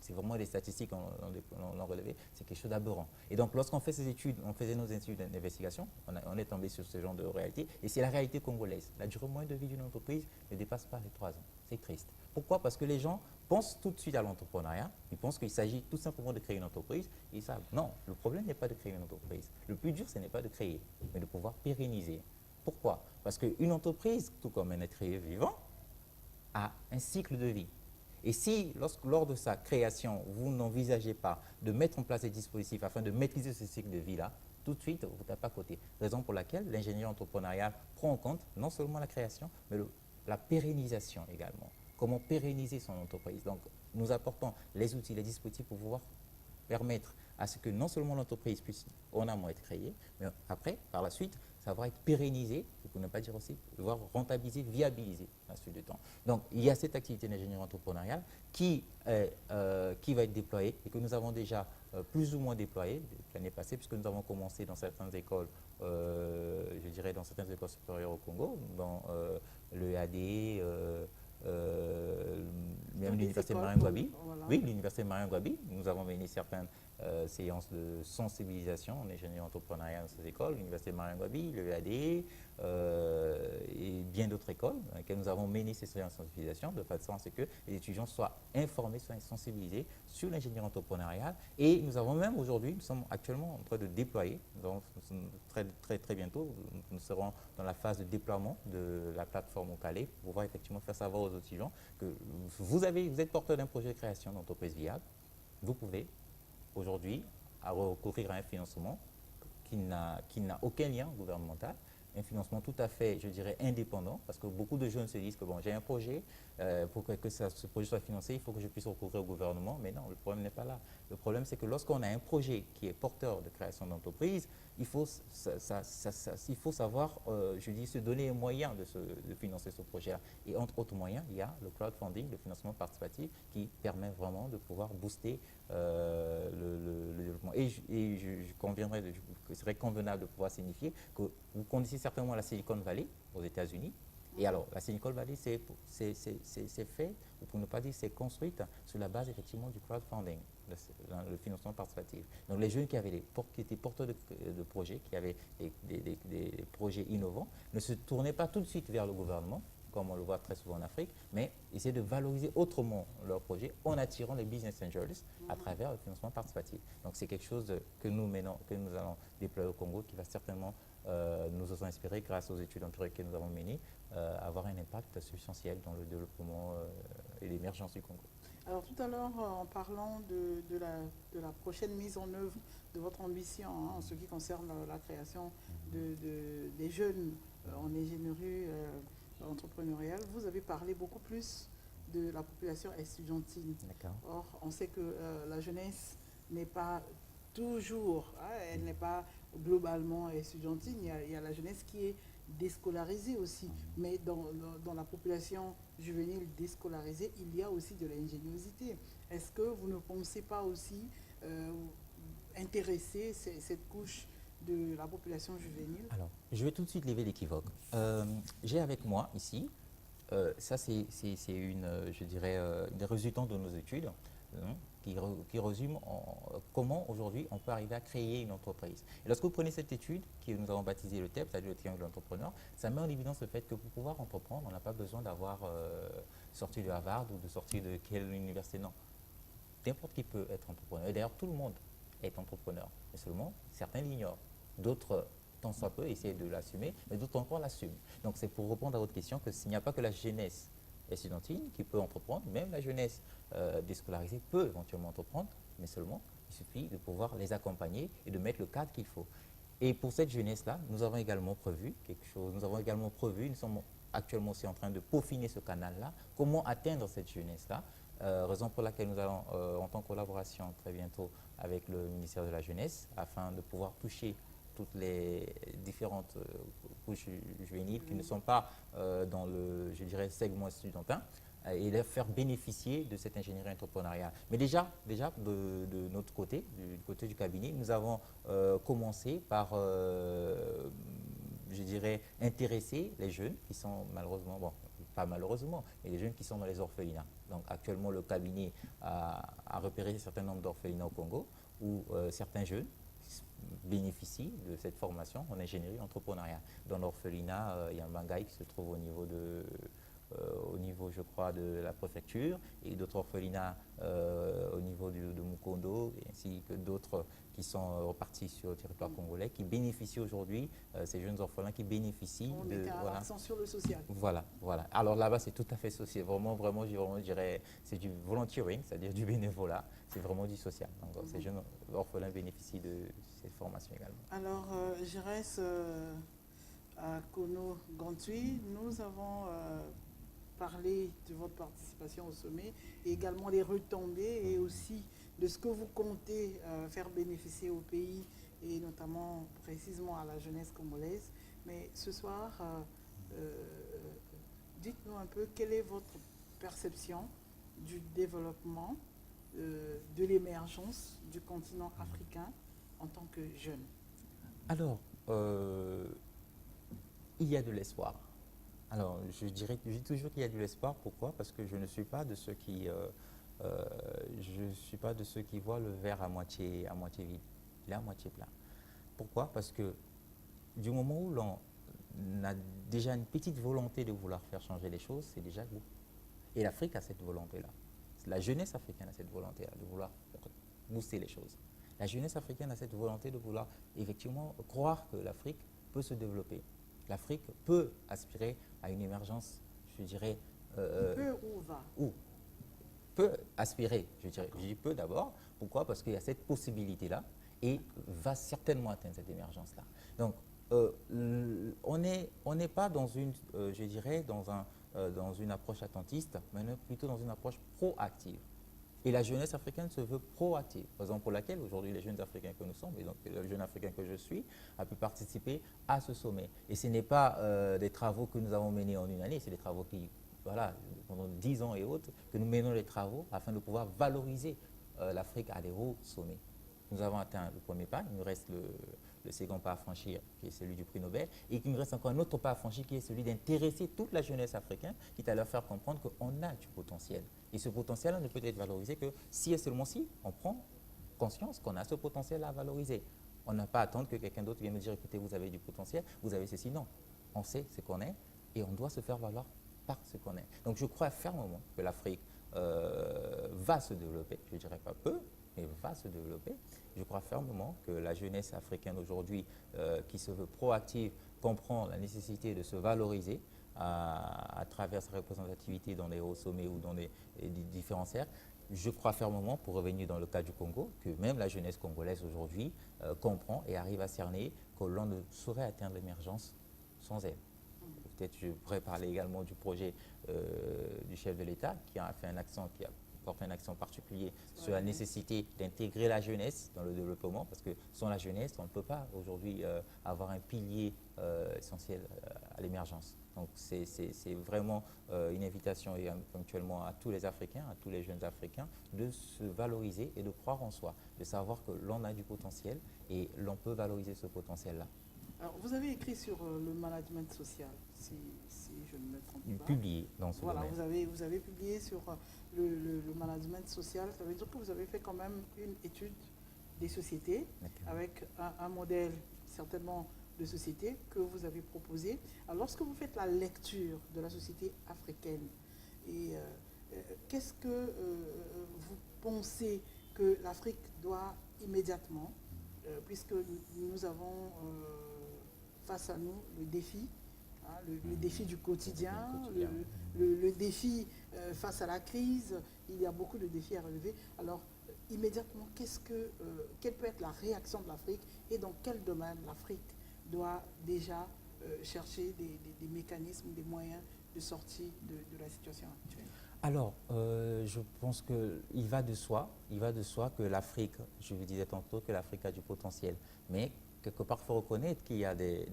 C'est vraiment des statistiques qu'on a relevées, c'est quelque chose d'aberrant. Et donc, lorsqu'on fait ces études, on faisait nos études d'investigation, on est tombé sur ce genre de réalité, et c'est la réalité congolaise. La durée moyenne de vie d'une entreprise ne dépasse pas les 3 ans. C'est triste. Pourquoi? Parce que les gens pensent tout de suite à l'entrepreneuriat, ils pensent qu'il s'agit tout simplement de créer une entreprise, et ils savent, non, le problème n'est pas de créer une entreprise. Le plus dur, ce n'est pas de créer, mais de pouvoir pérenniser. Pourquoi? Parce qu'une entreprise, tout comme un être vivant, a un cycle de vie. Et si, lors de sa création, vous n'envisagez pas de mettre en place des dispositifs afin de maîtriser ce cycle de vie-là, tout de suite, vous tapez à côté. Raison pour laquelle l'ingénierie entrepreneuriale prend en compte non seulement la création, mais la pérennisation également. Comment pérenniser son entreprise. Donc, nous apportons les outils, les dispositifs pour pouvoir permettre à ce que non seulement l'entreprise puisse en amont être créée, mais après, par la suite, savoir être pérennisé, pour ne pas dire aussi, devoir rentabiliser, viabiliser à la suite du temps. Donc, il y a cette activité d'ingénierie entrepreneuriale qui va être déployée et que nous avons déjà plus ou moins déployée l'année passée, puisque nous avons commencé dans certaines écoles, je dirais dans certaines écoles supérieures au Congo, dans l'EAD, même l'université Marin-Gwabi. Voilà. Oui, l'université Marin-Gwabi. Nous avons mené certaines séances de sensibilisation en ingénierie entrepreneuriale dans ces écoles, l'université Marin-Gwabi, l'EAD et bien d'autres écoles dans lesquelles nous avons mené ces séances de sensibilisation de façon à ce que les étudiants soient informés, soient sensibilisés sur l'ingénierie entrepreneuriale. Et nous avons même aujourd'hui, nous sommes actuellement en train de déployer, donc très bientôt, nous serons dans la phase de déploiement de la plateforme au Calais pour pouvoir effectivement faire savoir aux étudiants que vous êtes porteur d'un projet de création d'entreprise viable, vous pouvez aujourd'hui recourir à un financement qui n'a aucun lien gouvernemental, un financement tout à fait, je dirais, indépendant, parce que beaucoup de jeunes se disent que bon, j'ai un projet, pour que ce projet soit financé, il faut que je puisse recourir au gouvernement, mais non, le problème n'est pas là. Le problème, c'est que lorsqu'on a un projet qui est porteur de création d'entreprise, il faut savoir, se donner un moyen de financer ce projet-là. Et entre autres moyens, il y a le crowdfunding, le financement participatif, qui permet vraiment de pouvoir booster le développement. Et ce serait convenable de pouvoir signifier que vous connaissez certainement la Silicon Valley aux États-Unis. Et alors, la Silicon Valley, c'est fait, pour ne pas dire c'est construite sur la base effectivement du crowdfunding, le financement participatif. Donc les jeunes qui étaient porteurs de projets, qui avaient des projets innovants, ne se tournaient pas tout de suite vers le gouvernement, comme on le voit très souvent en Afrique, mais essayer de valoriser autrement leurs projets en attirant les business angels à travers le financement participatif. Donc c'est quelque chose que nous allons déployer au Congo, qui va certainement nous inspirer grâce aux études empiriques que nous avons menées, avoir un impact substantiel dans le développement et l'émergence du Congo. Alors tout à l'heure, en parlant de la prochaine mise en œuvre de votre ambition en ce qui concerne la création des jeunes en ingénierie entrepreneuriale, vous avez parlé beaucoup plus de la population estudiantine. Or, on sait que la jeunesse n'est pas toujours, elle n'est pas globalement estudiantine, il y a la jeunesse qui est déscolarisée aussi. Mais dans la population juvénile déscolarisée, il y a aussi de l'ingéniosité. Est-ce que vous ne pensez pas aussi intéresser cette couche de la population juvénile? Alors, je vais tout de suite lever l'équivoque. J'ai avec moi ici, ça c'est je dirais, des résultats de nos études qui résument comment aujourd'hui on peut arriver à créer une entreprise. Et lorsque vous prenez cette étude, que nous avons baptisée le TEP, c'est-à-dire le triangle de l'entrepreneur, ça met en évidence le fait que pour pouvoir entreprendre, on n'a pas besoin d'avoir sorti de Harvard ou de sortir de quelle université, non. N'importe qui peut être entrepreneur. Et d'ailleurs, tout le monde est entrepreneur. Mais seulement, certains l'ignorent. D'autres, tant soit peu, essaient de l'assumer, mais d'autres encore l'assument. Donc, c'est pour répondre à votre question que s'il n'y a pas que la jeunesse estudiantine qui peut entreprendre, même la jeunesse déscolarisée peut éventuellement entreprendre, mais seulement, il suffit de pouvoir les accompagner et de mettre le cadre qu'il faut. Et pour cette jeunesse-là, nous avons également prévu quelque chose. Nous sommes actuellement aussi en train de peaufiner ce canal-là. Comment atteindre cette jeunesse-là? Raison pour laquelle nous allons entrer en collaboration très bientôt avec le ministère de la Jeunesse afin de pouvoir toucher toutes les différentes couches juvéniles qui ne sont pas dans le, je dirais, segment estudiantin et les faire bénéficier de cette ingénierie entrepreneuriale. Mais déjà de notre côté, du côté du cabinet, nous avons commencé par, je dirais, intéresser les jeunes qui sont malheureusement, bon, pas malheureusement, mais les jeunes qui sont dans les orphelinats. Donc actuellement, le cabinet a repéré un certain nombre d'orphelinats au Congo où certains jeunes bénéficient de cette formation en ingénierie entrepreneuriale. Dans l'orphelinat, il y a un Bangaï qui se trouve au niveau, je crois, de la préfecture, et d'autres orphelinats au niveau de Mukondo, ainsi que d'autres qui sont repartis sur le territoire congolais, qui bénéficient aujourd'hui, ces jeunes orphelins qui bénéficient On mettait un accent sur le social. Voilà. Alors là-bas, c'est tout à fait social. Vraiment, je dirais, c'est du volunteering, c'est-à-dire du bénévolat. C'est vraiment du social. Donc, ces jeunes orphelins bénéficient de cette formation également. Alors, je reste à Kono Gantui. Nous avons parlé de votre participation au sommet et également des retombées et aussi de ce que vous comptez faire bénéficier au pays et notamment précisément à la jeunesse congolaise. Mais ce soir, dites-nous un peu quelle est votre perception du développement, de l'émergence du continent africain en tant que jeune. Alors, il y a de l'espoir. Alors, je dis toujours qu'il y a de l'espoir. Pourquoi? Parce que je ne suis pas de ceux qui voient le verre à moitié vide. Il est à moitié plein. Pourquoi? Parce que du moment où l'on a déjà une petite volonté de vouloir faire changer les choses, c'est déjà beau. Et l'Afrique a cette volonté-là. La jeunesse africaine a cette volonté-là de vouloir booster les choses. La jeunesse africaine a cette volonté de vouloir effectivement croire que l'Afrique peut se développer. L'Afrique peut aspirer à une émergence, je dirais... peut ou va? Peut aspirer, je dirais. Je dis peut d'abord. Pourquoi? Parce qu'il y a cette possibilité-là et va certainement atteindre cette émergence-là. Donc, on n'est pas dans une, je dirais, dans une approche attentiste, mais plutôt dans une approche proactive. Et la jeunesse africaine se veut proactive, raison pour laquelle aujourd'hui les jeunes africains que nous sommes, et donc le jeune africain que je suis, a pu participer à ce sommet. Et ce n'est pas des travaux que nous avons menés en une année, c'est des travaux qui, voilà, pendant 10 ans et autres, que nous menons les travaux afin de pouvoir valoriser l'Afrique à des hauts sommets. Nous avons atteint le premier pas, il nous reste le second pas à franchir, qui est celui du prix Nobel, et qu'il nous reste encore un autre pas à franchir, qui est celui d'intéresser toute la jeunesse africaine, quitte à leur faire comprendre qu'on a du potentiel. Et ce potentiel ne peut être valorisé que si et seulement si on prend conscience qu'on a ce potentiel à valoriser. On n'a pas à attendre que quelqu'un d'autre vienne nous dire, écoutez, vous avez du potentiel, vous avez ceci. Non, on sait ce qu'on est et on doit se faire valoir par ce qu'on est. Donc je crois fermement que l'Afrique va se développer, je ne dirais pas peu, mais va se développer. Je crois fermement que la jeunesse africaine aujourd'hui, qui se veut proactive, comprend la nécessité de se valoriser à travers sa représentativité dans les hauts sommets ou dans les différents cercles. Je crois fermement, pour revenir dans le cas du Congo, que même la jeunesse congolaise aujourd'hui comprend et arrive à cerner que l'on ne saurait atteindre l'émergence sans elle. Peut-être je pourrais parler également du projet du chef de l'État qui a fait un accent qui a porte un accent particulier sur la nécessité d'intégrer la jeunesse dans le développement, parce que sans la jeunesse, on ne peut pas aujourd'hui avoir un pilier essentiel à l'émergence. Donc c'est vraiment une invitation et ponctuellement à tous les Africains, à tous les jeunes Africains, de se valoriser et de croire en soi, de savoir que l'on a du potentiel et l'on peut valoriser ce potentiel-là. Alors, vous avez écrit sur le management social, si je ne me trompe pas. Publié dans ce domaine. Vous avez publié sur le management social. Ça veut dire que vous avez fait quand même une étude des sociétés avec un modèle certainement de société que vous avez proposé. Alors, lorsque vous faites la lecture de la société africaine, qu'est-ce que vous pensez que l'Afrique doit immédiatement, puisque nous avons face à nous le défi, le défi du quotidien, le défi face à la crise, il y a beaucoup de défis à relever. Alors, immédiatement, quelle peut être la réaction de l'Afrique et dans quel domaine l'Afrique doit déjà chercher des mécanismes, des moyens de sortie de la situation actuelle? Alors, je pense qu'il va de soi que l'Afrique, je vous disais tantôt que l'Afrique a du potentiel, mais quelque part, il faut reconnaître qu'il y a des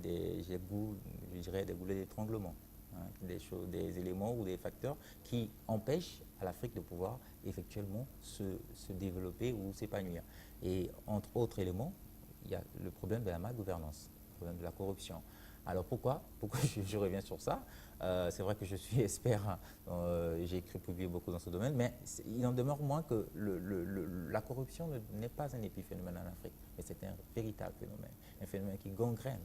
goulets d'étranglement, des éléments ou des facteurs qui empêchent à l'Afrique de pouvoir effectivement se développer ou s'épanouir. Et entre autres éléments, il y a le problème de la malgouvernance, le problème de la corruption. Alors pourquoi je reviens sur ça? C'est vrai que je suis expert, j'ai publié beaucoup dans ce domaine, mais il en demeure moins que la corruption n'est pas un épiphénomène en Afrique, mais c'est un véritable phénomène, un phénomène qui gangrène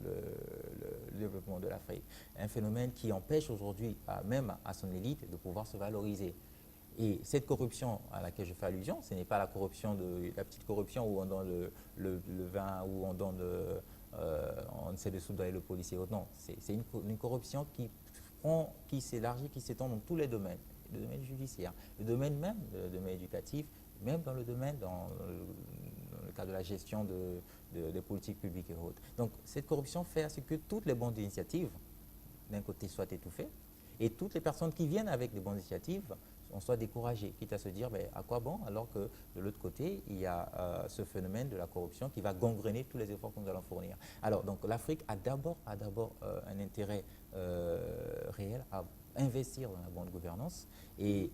le développement de l'Afrique, un phénomène qui empêche aujourd'hui, même à son élite, de pouvoir se valoriser. Et cette corruption à laquelle je fais allusion, ce n'est pas la petite corruption où on donne le vin, où on donne on essaie de soudoyer le policier. Non, c'est une corruption qui s'élargit, qui s'étend dans tous les domaines, le domaine judiciaire, le domaine même, le domaine éducatif, même dans le cadre de la gestion des politiques publiques et autres. Donc cette corruption fait à ce que toutes les bonnes initiatives, d'un côté, soient étouffées, et toutes les personnes qui viennent avec des bonnes initiatives, on soit découragé, quitte à se dire à quoi bon, alors que de l'autre côté, il y a ce phénomène de la corruption qui va gangréner tous les efforts que nous allons fournir. Alors, donc l'Afrique a d'abord un intérêt réel à investir dans la bonne gouvernance, et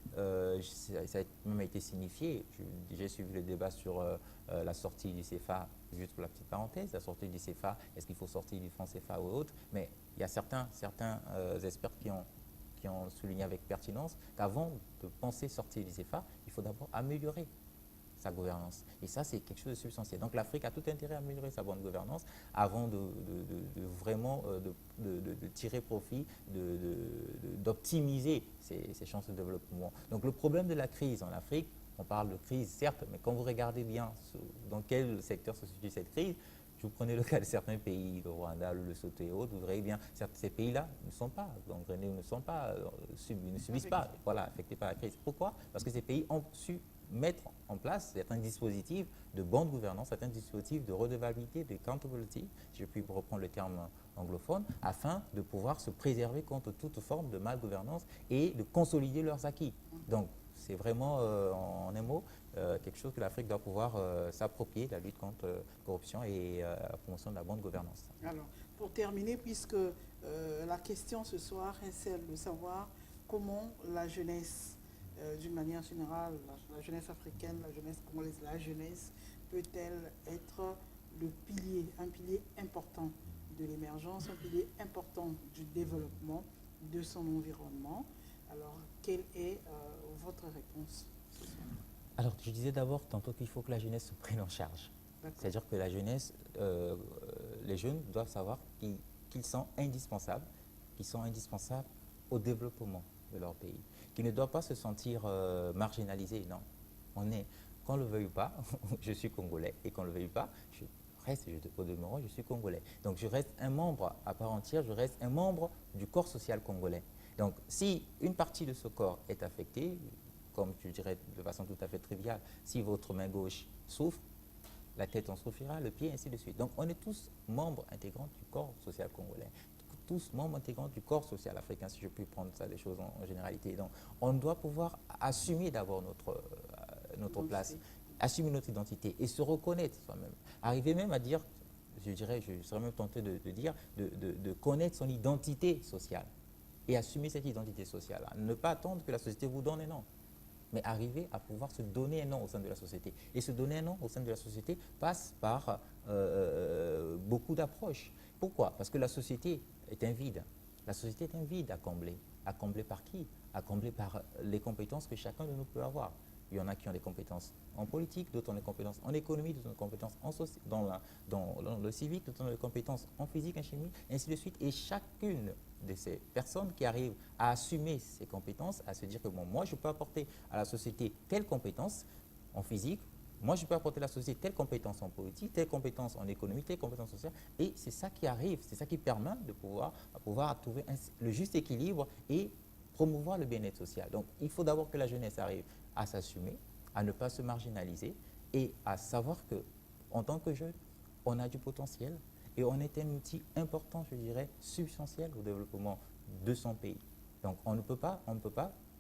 ça a même été signifié. J'ai suivi le débat sur la sortie du CFA, juste pour la petite parenthèse, la sortie du CFA, est-ce qu'il faut sortir du franc CFA ou autre, mais il y a certains experts qui ont souligné avec pertinence qu'avant de penser sortir du CFA, il faut d'abord améliorer sa gouvernance. Et ça, c'est quelque chose de substantiel. Donc l'Afrique a tout intérêt à améliorer sa bonne gouvernance avant de vraiment tirer profit, d'optimiser ses chances de développement. Donc le problème de la crise en Afrique, on parle de crise, certes, mais quand vous regardez bien dans quel secteur se situe cette crise, vous prenez le cas de certains pays, le Rwanda, le Lesotho et autres, vous verrez bien, ces pays-là ne sont pas gangrénés, ne subissent pas, affectés par la crise. Pourquoi? Parce que ces pays ont su mettre en place certains dispositifs de bonne gouvernance, certains dispositifs de redevabilité, de accountability, si je puis reprendre le terme anglophone, afin de pouvoir se préserver contre toute forme de malgouvernance et de consolider leurs acquis. Donc, c'est vraiment, en un mot, quelque chose que l'Afrique doit pouvoir s'approprier, la lutte contre la corruption et la promotion de la bonne gouvernance. Alors, pour terminer, puisque la question ce soir est celle de savoir comment la jeunesse, d'une manière générale, la jeunesse africaine, la jeunesse congolaise, la jeunesse peut-elle être un pilier important de l'émergence, un pilier important du développement de son environnement. Alors, quelle est votre réponse ce soir? Alors, je disais d'abord tantôt qu'il faut que la jeunesse se prenne en charge. C'est-à-dire que la jeunesse, les jeunes doivent savoir qu'ils sont indispensables, au développement de leur pays, qu'ils ne doivent pas se sentir marginalisés. Non, qu'on le veuille ou pas, je suis congolais, et qu'on le veuille pas, au demeurant, je suis congolais. Donc je reste un membre à part entière, je reste un membre du corps social congolais. Donc si une partie de ce corps est affectée, comme je dirais de façon tout à fait triviale, si votre main gauche souffre, la tête en souffrira, le pied, ainsi de suite. Donc on est tous membres intégrants du corps social congolais. tous membres intégrants du corps social africain, si je puis prendre ça des choses en généralité. Donc, on doit pouvoir assumer d'abord notre place, assumer notre identité et se reconnaître soi-même. Arriver même à dire, je serais même tenté de dire, de connaître son identité sociale et assumer cette identité sociale. Ne pas attendre que la société vous donne un nom, mais arriver à pouvoir se donner un nom au sein de la société. Et se donner un nom au sein de la société passe par beaucoup d'approches. Pourquoi? Parce que la société est un vide. La société est un vide à combler. À combler par qui? À combler par les compétences que chacun de nous peut avoir. Il y en a qui ont des compétences en politique, d'autres ont des compétences en économie, d'autres ont des compétences dans le civique, d'autres ont des compétences en physique, en chimie, et ainsi de suite. Et chacune de ces personnes qui arrivent à assumer ces compétences, à se dire que bon, moi je peux apporter à la société telle compétence en physique, moi je peux apporter à la société telle compétence en politique, telle compétence en économie, telle compétence sociale, et c'est ça qui arrive, c'est ça qui permet de pouvoir trouver le juste équilibre et promouvoir le bien-être social. Donc il faut d'abord que la jeunesse arrive à s'assumer, à ne pas se marginaliser et à savoir que en tant que jeune, on a du potentiel et on est un outil important, je dirais, substantiel au développement de son pays. Donc on ne peut pas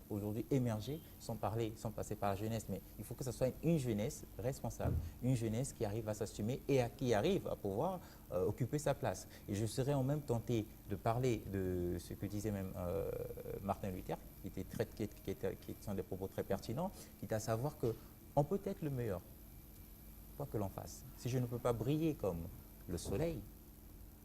aujourd'hui émerger sans passer par la jeunesse, mais il faut que ce soit une jeunesse responsable, une jeunesse qui arrive à s'assumer et qui arrive à pouvoir occuper sa place. Et je serais en même tenté de parler de ce que disait même Martin Luther, qui sont des propos très pertinents, qui est à savoir qu'on peut être le meilleur, quoi que l'on fasse. Si je ne peux pas briller comme le soleil,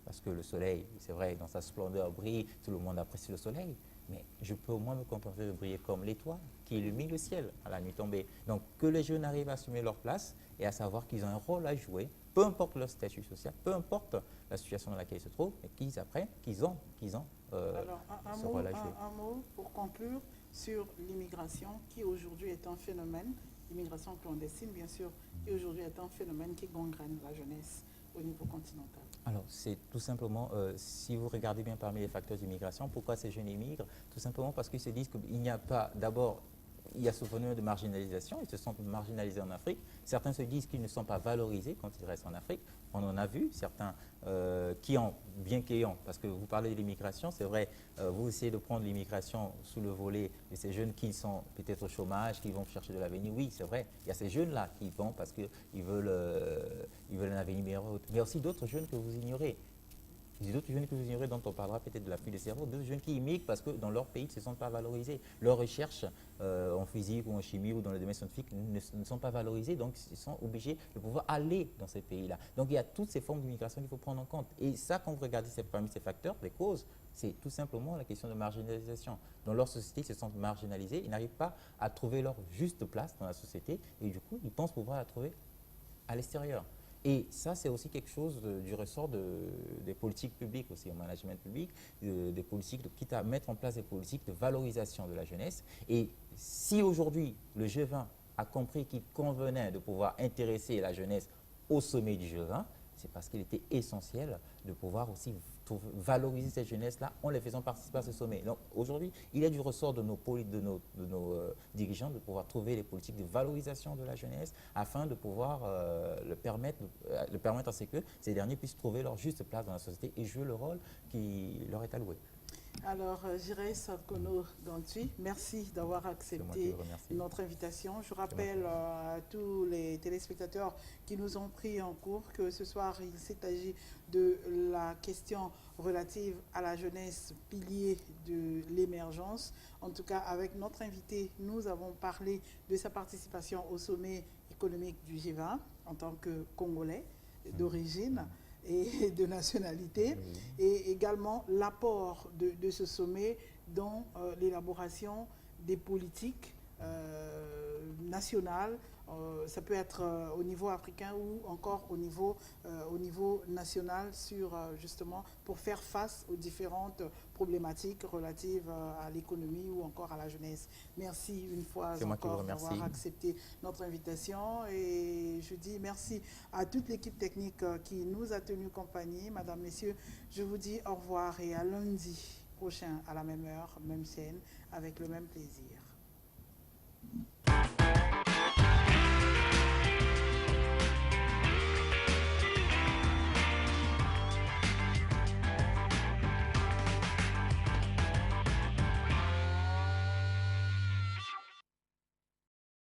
parce que le soleil, c'est vrai, dans sa splendeur brille, tout le monde apprécie le soleil, mais je peux au moins me contenter de briller comme l'étoile qui illumine le ciel à la nuit tombée. Donc que les jeunes arrivent à assumer leur place et à savoir qu'ils ont un rôle à jouer, peu importe leur statut social, peu importe la situation dans laquelle ils se trouvent, mais qu'ils ont Alors, ce rôle à jouer. un mot pour conclure sur l'immigration qui aujourd'hui est un phénomène, l'immigration clandestine bien sûr, qui aujourd'hui est un phénomène qui gangrène la jeunesse au niveau continental. Alors, c'est tout simplement, si vous regardez bien parmi les facteurs d'immigration, pourquoi ces jeunes immigrent? Tout simplement parce qu'ils se disent qu'il n'y a pas, d'abord, il y a ce phénomène de marginalisation, ils se sentent marginalisés en Afrique. Certains se disent qu'ils ne sont pas valorisés quand ils restent en Afrique. On en a vu certains bien qu'ayant, parce que vous parlez de l'immigration, c'est vrai, vous essayez de prendre l'immigration sous le volet de ces jeunes qui sont peut-être au chômage, qui vont chercher de l'avenir. Oui, c'est vrai, il y a ces jeunes-là qui vont parce qu'ils veulent un avenir meilleur. Mais il y a aussi d'autres jeunes que vous ignorez. Il y a d'autres jeunes que vous ignorez dont on parlera peut-être de la fuite de cerveau, d'autres jeunes qui immigrent parce que dans leur pays, ils ne se sentent pas valorisés. Leurs recherches en physique ou en chimie ou dans le domaine scientifique ne sont pas valorisées, donc ils sont obligés de pouvoir aller dans ces pays-là. Donc il y a toutes ces formes d'immigration qu'il faut prendre en compte. Et ça, quand vous regardez parmi ces facteurs, les causes, c'est tout simplement la question de marginalisation. Dans leur société, ils se sentent marginalisés, ils n'arrivent pas à trouver leur juste place dans la société et du coup, ils pensent pouvoir la trouver à l'extérieur. Et ça, c'est aussi quelque chose du ressort des politiques publiques aussi, au management public, des politiques, quitte à mettre en place des politiques de valorisation de la jeunesse. Et si aujourd'hui, le G20 a compris qu'il convenait de pouvoir intéresser la jeunesse au sommet du G20, c'est parce qu'il était essentiel de pouvoir aussi valoriser cette jeunesse-là en les faisant participer à ce sommet. Donc aujourd'hui, il est du ressort de nos dirigeants de pouvoir trouver les politiques de valorisation de la jeunesse afin de pouvoir le permettre à ce que ces derniers puissent trouver leur juste place dans la société et jouer le rôle qui leur est alloué. Alors, Jiré Sadkono Gantui, merci d'avoir accepté notre invitation. Je rappelle à tous les téléspectateurs qui nous ont pris en cours que ce soir, il s'est agi de la question relative à la jeunesse, pilier de l'émergence. En tout cas, avec notre invité, nous avons parlé de sa participation au sommet économique du G20 en tant que Congolais d'origine et de nationalité, et également l'apport de ce sommet dans l'élaboration des politiques nationales. Ça peut être au niveau africain ou encore au niveau national justement pour faire face aux différentes problématiques relatives à l'économie ou encore à la jeunesse. Merci une fois encore d'avoir accepté notre invitation et je dis merci à toute l'équipe technique qui nous a tenu compagnie. Madame, Messieurs, je vous dis au revoir et à lundi prochain à la même heure, même chaîne, avec le même plaisir.